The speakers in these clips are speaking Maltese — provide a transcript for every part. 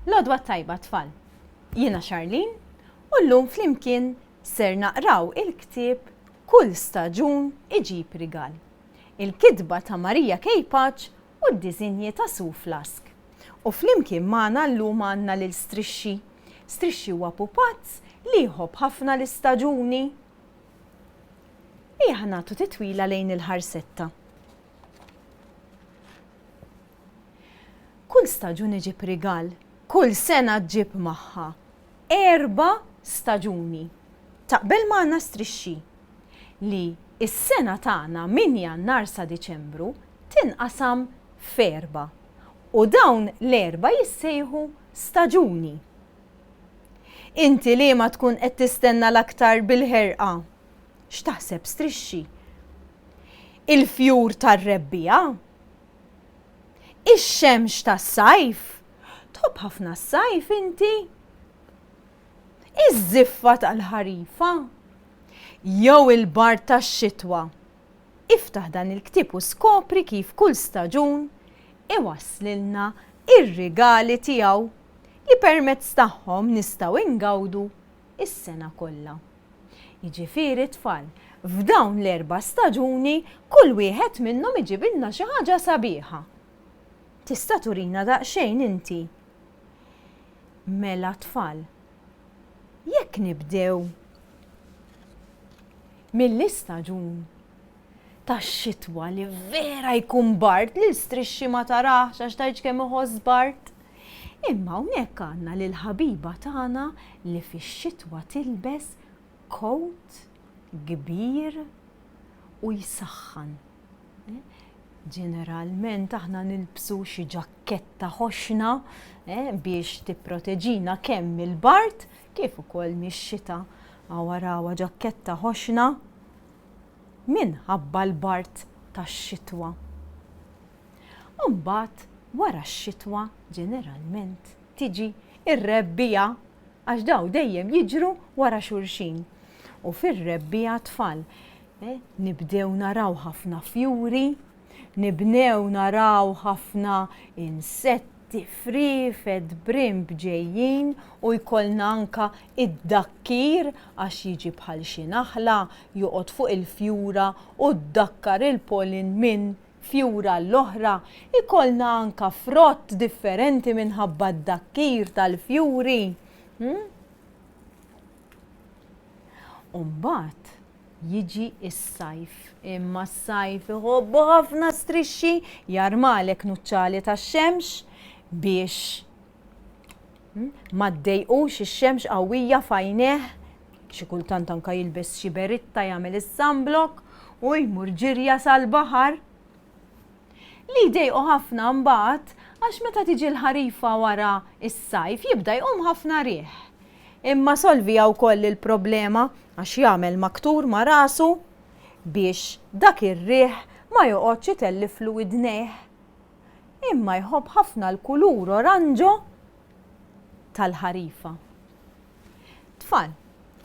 L-għodwa tajba tfal. Jiena Charlene u llum flimkien ser naqraw il-ktieb Kull Staġun iġib rigal. Il-kitba ta' Marija Kejpaċ u d-diżinji ta' Sue Flask. U flimkien magħna llum għandna lil Strixxi. Strixxi huwa pupazz li jħobb ħafna l-istaġuni. Ejja nagħtu titwila lejn il-ħarsetta. Kull staġun iġib rigal, kull sena ġġib magħha. Erba staġuni. Taqbel magħna Strixxi li is-sena tagħna minn Jannar sa Diċembru tinqasam f'erba u dawn l-erba jissejħu staġuni. Inti liema tkun qed tistenna l-aktar bil-ħerqa? X'taħseb Strixxi? Il-fjur tar-rebbiegħa? Ix-xemx tas-sajf? Tħobb ħafna s-sajf inti? Iż-żiffa tal-ħarifa? Jew il-bar tax-xitwa? Iftaħ dan il-ktieb u skopri kif kull staġun iwasslilna ir-rigali tiegħu li permezz tagħhom nistgħu ingawdu is-sena kollha. Jiġifieri tfal, f'dawn l-erba' staġuni kull wieħed minnhom iġibilna xi ħaġa sabiħa. Tista' turina daqsxejn inti? Mela tfal, jekk nibdew mill-istaġun tax-xitwa li vera jkun bart li Strixxi ma tarax għax tgħidx kemm iħoss bart. Imma hawnhekk għandna lil ħabiba tagħna li fix-xitwa tilbes kowt kbir u jsaħħan. Ġeneralment aħna nilbsu xi ġakketta ħoxna biex tipproteġina kemm il-bart kif ukoll mix-xita. Warawa ġakketta ħoxna minħabba l-bart tax-xitwa. U mbagħad wara x-xitwa ġeneralment tiġi r-rebbiegħa għax daw dejjem jiġru wara xulxin. U fir-rebbiegħa tfal nibdew naraw ħafna fjuri, nibdew naraw ħafna insetti frifed brimb ġejjin u jkollna anka id-dakkir għax jiġi bħal xi naħla joqgħod fuq il-fjura u ddakkar il-pollen minn fjura l-oħra. Ikollna anka frott differenti minħabba d-dakkir tal-fjuri. U mbagħad jiġi s-sajf. Imma s-sajf iħobbu ħafna Strixxi jarmalek nuċċali tax-xemx biex ma ddejqux ix-xemx qawwija f'għajnejh, xi kultant anke jilbes xi beritta jagħmel is-sunblock u jmur ġirja sal-baħar. Li jdejqu ħafna mbagħad għax meta tiġi l-ħarifa wara s-sajf jibda jqum ħafna riħ. Imma solvija wkoll il-problema għax jagħmel maktur ma' rasu biex dak ir-riħ ma joqgħodx itellif widnejh. Imma jħobb ħafna l-kulur oranġo tal-ħarifa. Tfal,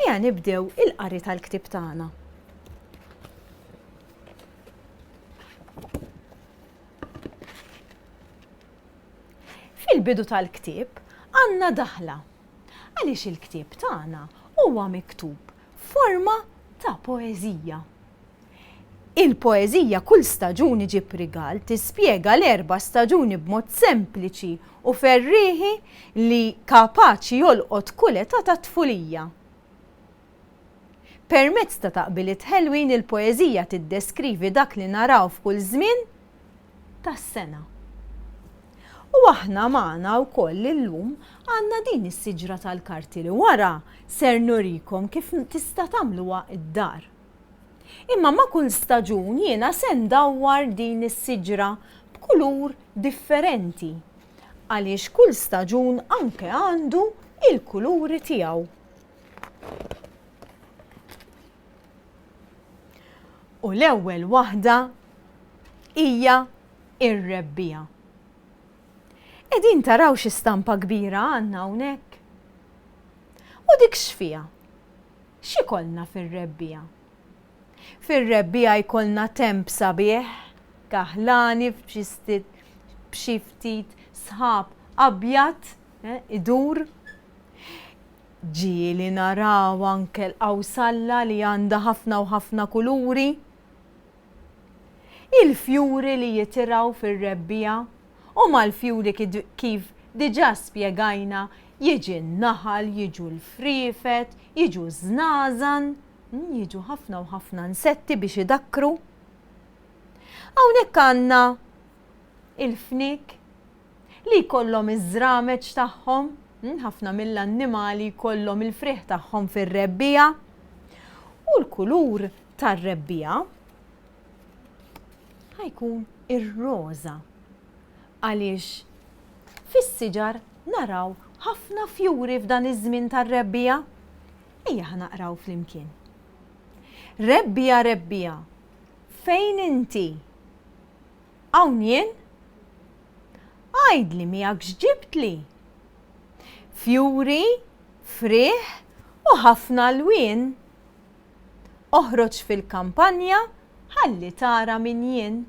ejja nibdew il-qari tal-ktieb tagħna. Fil-bidu tal-ktieb għandna daħla għaliex il-ktieb tagħna huwa miktub forma ta' poeżija. Il-poeżija Kull Staġun iġib rigal tispjega l-erba' staġuni b'mod sempliċi u ferrieħi li kapaċi jolqot kull età ta' tfulija. Permezz ta' taqbiliet ħelwin il-poeżija tiddeskrivi dak li naraw f'kull żmien tas-sena. U aħna magħna wkoll illum għandna din is-siġra tal-karti li wara ser nurikom kif tista' tagħmluha id-dar. Imma ma' kull staġun jiena se ndawwar din is-siġra b'kulur differenti għaliex kull staġun anke għandu il-kuluri tiegħu. U l-ewwel waħda hija r-rebbiegħa. Qegħdin taraw xi stampa kbira għandna hawnhekk. U dik x'fiha? X'ikollna fir-rebbiegħa? Fir-rebbiegħa jkollna temp sabiħ, kaħlani b'xi ftit sħab abjad idur. Ġieli naraw anke l-qawsalla li għandha ħafna u ħafna kuluri. Il-fjuri li jitiraw fir-rebbiegħa u mal-fjuri kif diġà spjegajna jiġi n-naħal, jiġu l-frifet, jiġu żnażan, jiġu ħafna u ħafna insetti biex idakru. Hawnhekk għandna il-fnik li jkollhom iż-żrameġ tagħhom, ħafna mill-annimali jkollhom il-friħ tagħhom fir-rebbiegħa u l-kulur tar-rebbiegħa ħajkun ir-roża għaliex fis-siġar naraw ħafna fjuri f'dan iż-żmien tar-rebbiegħa. Ejja ħanaqraw flimkien. Rebbiegħa, rebbiegħa, fejn inti? Hawn jien? Għajdli miegħek x'ġibtli? Fjuri, friħ u ħafna alwien. Oħroġ fil-kampanja ħalli tara min jien.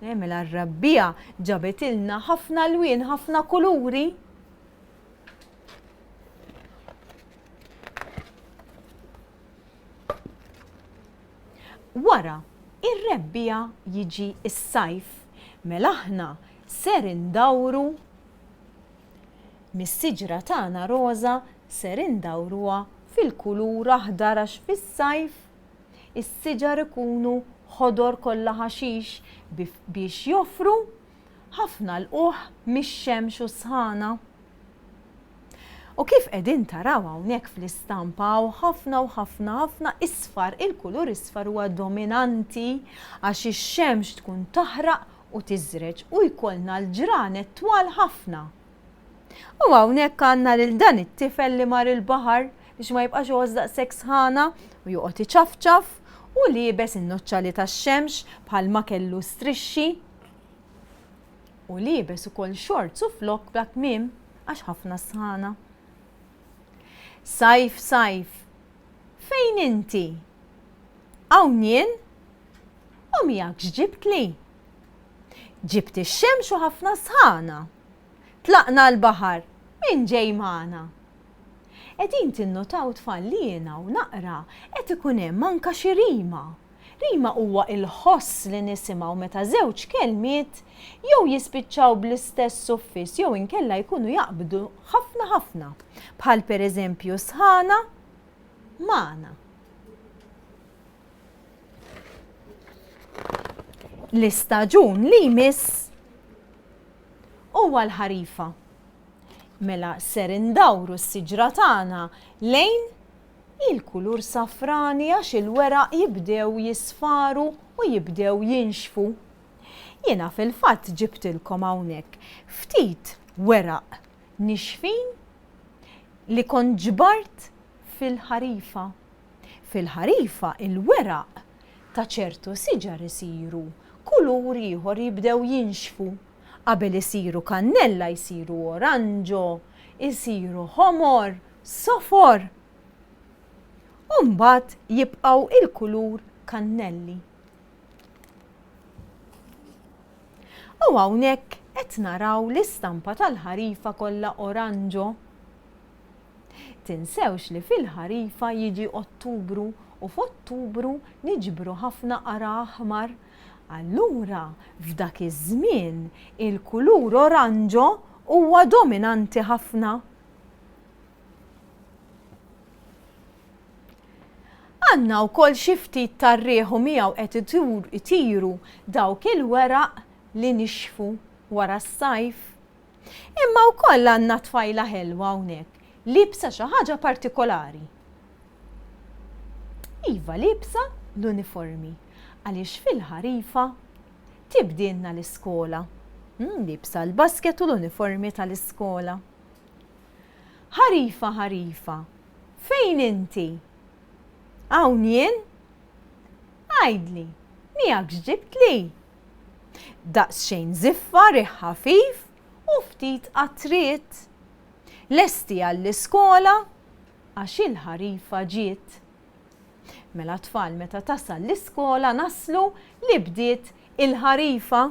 Mela r-rebbiegħa ġabetilna ħafna alwien, ħafna kuluri. Wara, ir-rebbiegħa jiġi s-sajf. Mela aħna ser indawru mis-siġra tagħna roża ser indawruha fil-kulur aħdar għax fis-sajf is-siġar ikunu ħodor kollha ħaxix biex joffru ħafna l-qoħ mix-xemx u sħana. U kif qegħdin taraw hawnhekk fl-istampa u ħafna isfar, il-kulur isfar huwa dominanti għax ix-xemx tkun taħraq u tiżreġ u jkollna l-ġranet twal ħafna. U hawnhekk għandna lil dan it-tifel li mar il-baħar biex ma jibqax għoż daqshekk sħana u joqgħod iċafċaf u liebes in-noċċali tax-xemx bħalma kellu strixxi u liebes ukoll xorts u flok bla kmiem għax ħafna sħana. Sajf, sajf, fejn inti? Hawn jien? U miegħek x'ġibtli? Ġibt ix-xemx u ħafna sħana. Tlaqna l-baħar, min ġej magħna? Qegħdin tinnotaw tfal li jiena u naqra qed ikun hemm anke xi rima. Rima huwa l-ħoss li nisimgħu meta żewġ kelmiet jew jispiċċaw bl-istess suffiss jew inkella jkunu jaqbdu ħafna bħal pereżempju sħana magħna. L-istaġun li jmiss huwa l-ħarifa. Mela ser indawru s-siġra tagħna lejn il-kulur safrani għax il-weraq jibdew jisfaru u jibdew jinxfu. Jiena fil-fatt ġibtilkom hawnhekk ftit weraq nixfin li kont ġbart fil-ħarifa. Fil-ħarifa il-weraq ta' ċertu siġar isiru kulur ieħor jibdew jinxfu. Qabel isiru kannella jsiru oranġo, isiru ħomor, sofor. U mbagħad jibqgħu il-kulur kannelli. U hawnhekk qed naraw l-istampa tal-ħarifa kollha oranġo. Tinsewx li fil-ħarifa jiġi Ottubru u f'Ottubru niġbru ħafna qara aħmar. Allura f'dak iż-żmien il-kulur oranġo huwa dominanti ħafna. Għandna wkoll xi ftit tar-rieħu miegħu qed itiru dawk il-weraq li nixfu wara s-sajf. Imma wkoll għandna tfajla ħelwa hawnhekk libsa xi ħaġa partikolari. Iva libsa l-uniformi għaliex fil-ħarifa tibdilna l-iskola. Libsa l-basket u l-uniformi tal-iskola. Ħarifa, ħarifa, fejn inti? Hawn jien? Għajdli, miegħek x'ġibtli? Daqsxejn żiffa riħ ħafif u ftit qatriet. Lesti għall-iskola għax il-ħarifa ġiet. Mela tfal meta tasal l-iskola naslu li bdiet il-ħarifa.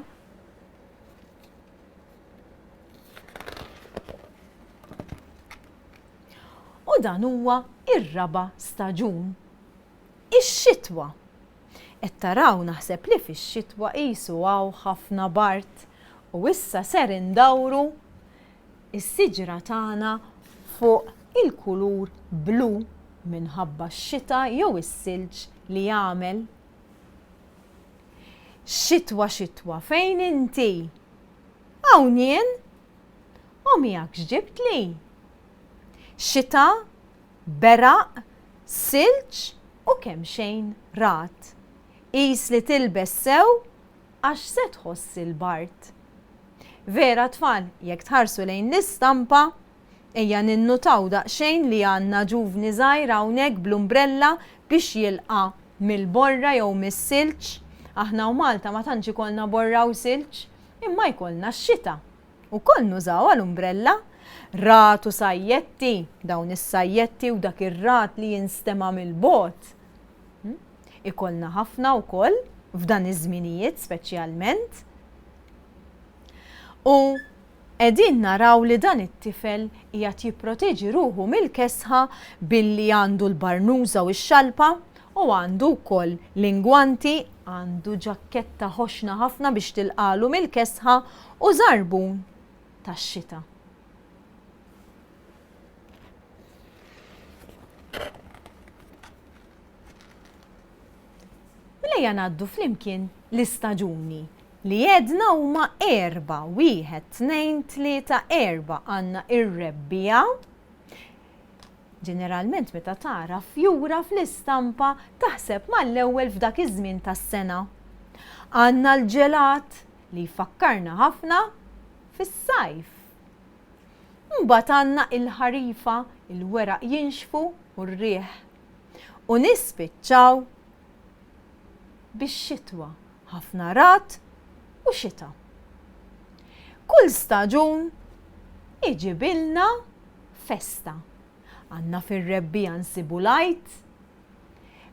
U dan huwa ir-raba' staġun. Ix-xitwa. Qed taraw naħseb li fix-xitwa qisu hawn ħafna bart u issa ser indawru is-siġra tagħna fuq il-kulur blu minħabba x-xita jew is-silġ li jagħmel. Xitwa xitwa fejn inti? Hawn jien? U miegħek x'ġibt li? Xita, beraq, silġ u kemm xejn rat. Qis li tilbes sew għax se tħoss il-bart. Vera tfal, jekk tħarsu lejn l-istampa, ejja ninnutaw daqsxejn li għandna ġuvni żgħir hawnhekk bl-umbrella biex jilqa' mill-borra jew mis-silġ. Aħna u Malta ma tantx ikollna borra u silġ, imma jkollna x-xita. Ukoll nużaw għall-umbrella. Rat u sajjetti, dawn is-sajjetti u dak ir-rat li jinstema' mill-bogħod. Ikollna ħafna wkoll f'dan iż-żminijiet speċjalment. U qegħdin naraw li dan it-tifel qiegħed jipproteġi ruħu mill-kesħa billi għandu l-barnuża u x-xalpa u għandu wkoll l-ingwanti, għandu ġakketta ħoxna ħafna biex tilqalu mill-kesħa u żarbun tax-xita. Mela ngħaddu flimkien l-istaġuni li jedna huma erba' 1, 2, 3, 4 għandna ir-rebbiegħa. Ġeneralment meta tara fjura fl-istampa taħseb mal-ewwel f'dak iż-żmien tas-sena. Għandna l-ġelat li jfakkarna ħafna fis-sajf. Mbagħad għandna il-ħarifa, il-weraq jinxfu u r-riħ. U nispiċċaw bix-xitwa, ħafna rat u xita. Kull staġun iġibilna festa. Għandna fir-rebbiegħa nsibu l-għajt,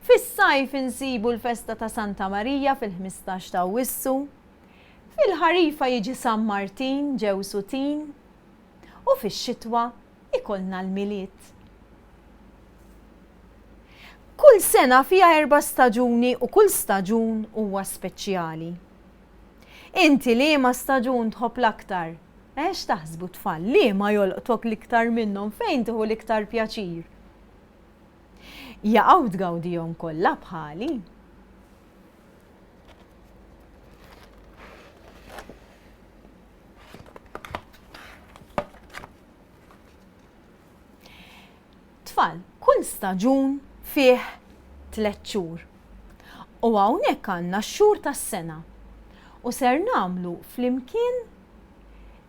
fis-sajf insibu l-festa ta' Santa Marija fil-15 ta' Awwissu, fil-ħarifa jiġi San Martin ġew Sutin u fix-xitwa ikollna l-miliet. Kull sena fiha 4 staġuni u kull staġun huwa speċjali. Inti liema staġun tħobb l-aktar? Għax taħsbu tfal, liema jolqtok l-iktar minnhom fejn tieħu l-iktar pjaċir? Jaqgħu tgawdihom kollha bħali. Tfal, kull staġun fih 3 xhur. U hawnhekk għandna x-xhur tas-sena. U ser nagħmlu flimkien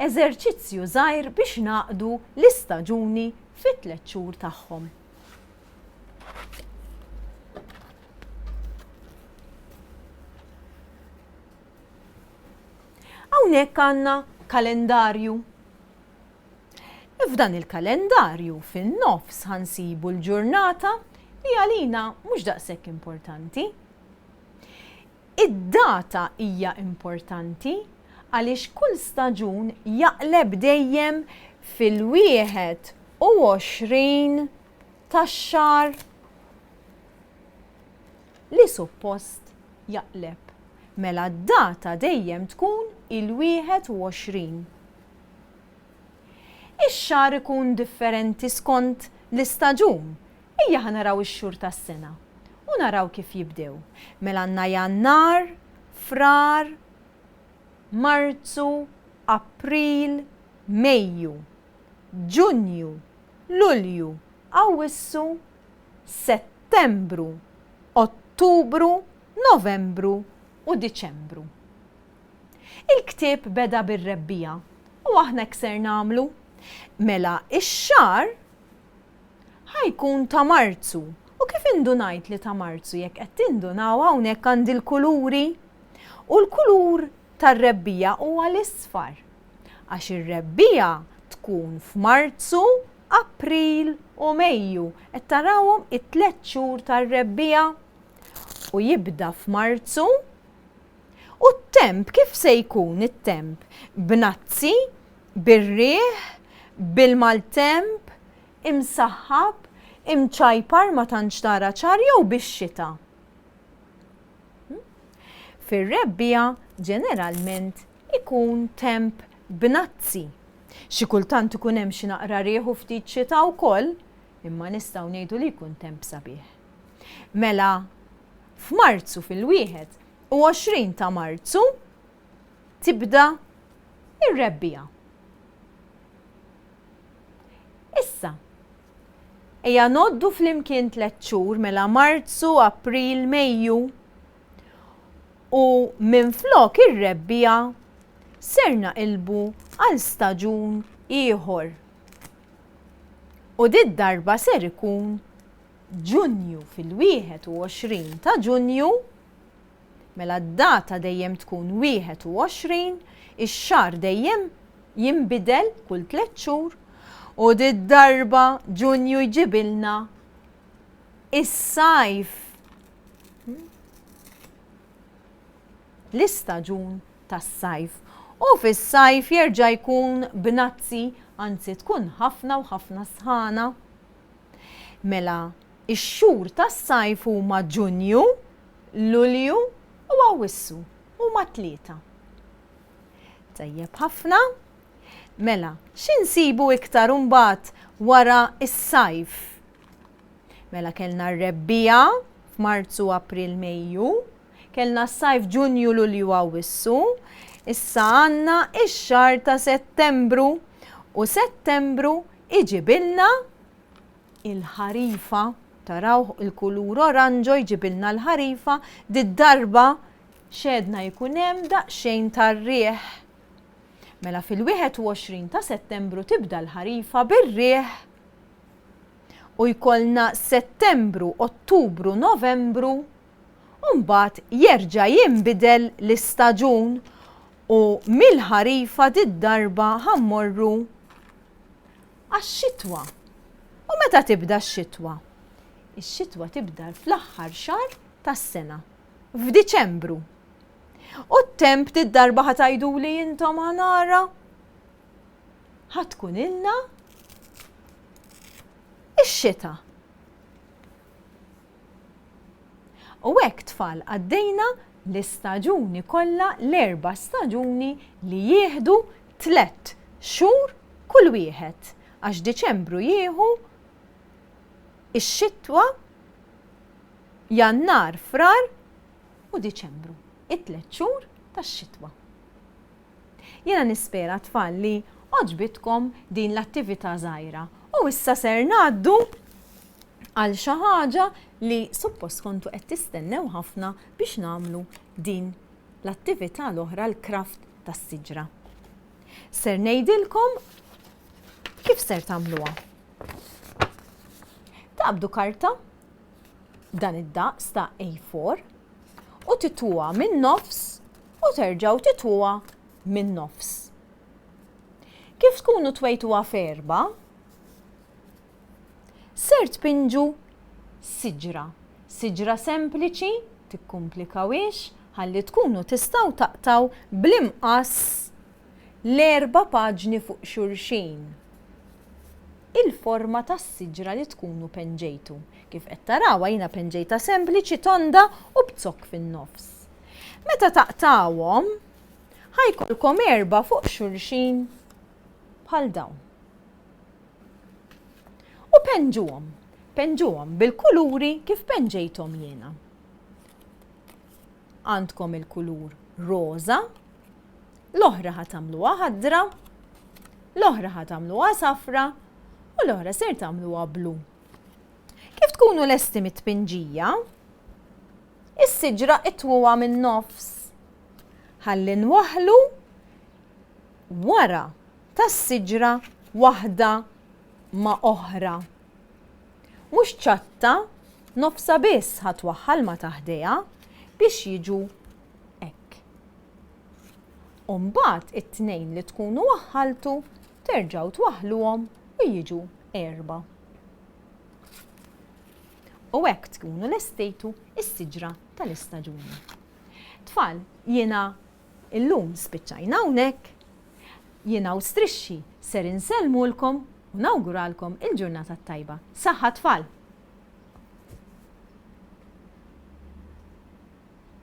eżerċizzju żgħir biex naqdu l-istaġuni fit-3 xhur tagħhom. Hawnhekk għandna kalendarju. F'dan il-kalendarju fin-nofs ħansibu l-ġurnata li għalina mhux daqshekk importanti. Id-data hija importanti għaliex kull staġun jaqleb dejjem fil-21 tax-xahar li suppost jaqleb. Mela d-data dejjem tkun il-21. Ix-xahar ikun differenti skont l-istaġun. Ejja ħanaraw ix-xhur tas-sena u naraw kif jibdew. Mela għandna Jannar, Frar, Marzu, April, Mejju, Ġunju, Lulju, Awwissu, Settembru, Ottubru, Novembru u Diċembru. Il-ktieb beda bir-rebbiegħa u aħna kser nagħmlu. Mela ix-xahar ħajkun ta' Marzu. U kif indunajt li ta' Marzu jekk qed tindunaw hawnhekk għandi l-kuluri u l-kulur tar-rebbiegħa huwa l-isfar. Għax ir-rebbiegħa tkun f'Marzu, April u Mejju. Qed tarawhom it-3 xhur tar-rebbiegħa u jibda f'Marzu. U t-temp kif se jkun it-temp? B'nazzi, bir-riħ, bil-maltemp, imsaħħab, imċajpar ma tantx tara ċar jew bix-xita. Fir-rebbieħa ġeneralment ikun temp b'nazzi. Xi kultant ikun hemm xi naqra rieħu ftit xita wkoll, imma nistgħu ngħidu li jkun temp sabiħ. Mela f'Marzu fil-21 ta' Marzu tibda ir-rebbieħa. Issa, ejja noddu flimkien 3 xhur mela Marzu, April, Mejju u minflok ir-rebbieħa ser naqilbu għal staġun ieħor. U darba ser ikun Ġunju fil-21 ta' Ġunju, mela d-data dejjem tkun 21, ix-xahar dejjem jinbidel kull 3 xhur, u darba Ġunju jġibilna is-sajf. L-istaġun tas-sajf. U fis-sajf jerġa' jkun b'nazzi, anzi tkun ħafna u ħafna sħana. Mela, ix-xhur tas-sajf huma Ġunju, Lulju u Awwissu huma 3. Tajjeb ħafna. Mela, x'insibu iktar imbagħad wara is-sajf? Mela kellna r-rebbieħa f'Marzu, April, Mejju, kellna s-sajf Ġunju, Lulju, Awwissu, issa għandna ix-xahar ta' Settembru u Settembru iġibilna il-ħarifa. Taraw il-kulur oranġo jġibilna l-ħarifa, darba xedna jkun hemm daqsxejn tar-rieħ. Mela fil-21 ta' Settembru tibda l-ħarifa bir-rieħ u jkollna Settembru, Ottubru, Novembru, u mbagħad jerġa' jinbidel l-istaġun u mill-ħarifa darba ħammorru għax-xitwa. U meta tibda x-xitwa? Ix-xitwa tibda fl-aħħar xahar tas-sena, f'Diċembru. U t-temp darba ħatajduli intom ħanara ħatkun ilna ix-xita. U hekk tfal għaddejna l-istaġuni kollha, l-4 staġuni li jieħdu 3 xhur kull wieħed, għax Diċembru jieħu ix-xitwa, Jannar, Frar u Diċembru, 3 xhur tax-xitwa. Jiena nispera tfal li oġbitkom din l-attività żgħira u issa ser ngħaddu għal xi ħaġa li suppost kontu qed tistennew ħafna biex nagħmlu din l-attività l-oħra l-kraft tas-siġra. Ser ngħidilkom kif ser tagħmluha. Taqbdu karta dan id-daqs ta' A4 u titwa minn nofs u terġgħu titwa minn nofs. Kif tkunu twejtuha f'erba? Ser tpinġu siġra. Siġra sempliċi, tikkumplikawiex, ħalli tkunu tistgħu taqtaw bl-imqas l-4 paġni fuq xulxin. Il-forma tas-siġra li tkunu penġejtu. Kif qed tarawha jiena penġejta sempliċi tonda u b'zokk fin-nofs. Meta taqtawhom, ħajkolkom 4 fuq xulxin bħal dawn. U penġuhom bil-kuluri kif penġejthom jiena. Għandkom il-kulur roża, l-oħra ħatamluha ħadra, l-oħra ħatamluha safra u l-oħra ser tagħmluha blu. Kif tkunu lesti mit-tpinġija? Is-siġra itwuha min-nofs. Ħalli nwaħħlu wara tas-siġra waħda ma' oħra. Mhux ċatta, nofsa biss ħatwaħħal ma' taħdejha biex jiġu hekk. U mbagħad it-tnejn li tkunu waħħaltu terġgħu twaħħluhom u jiġu 4. U hekk tkunu lestejtu is-siġra tal-istaġuni. Tfal, jiena illum spiċċajna hawnhekk, jiena u strixxi ser insellmulkom u nawguralkom il-ġurnata tajba. Saħħa tfal!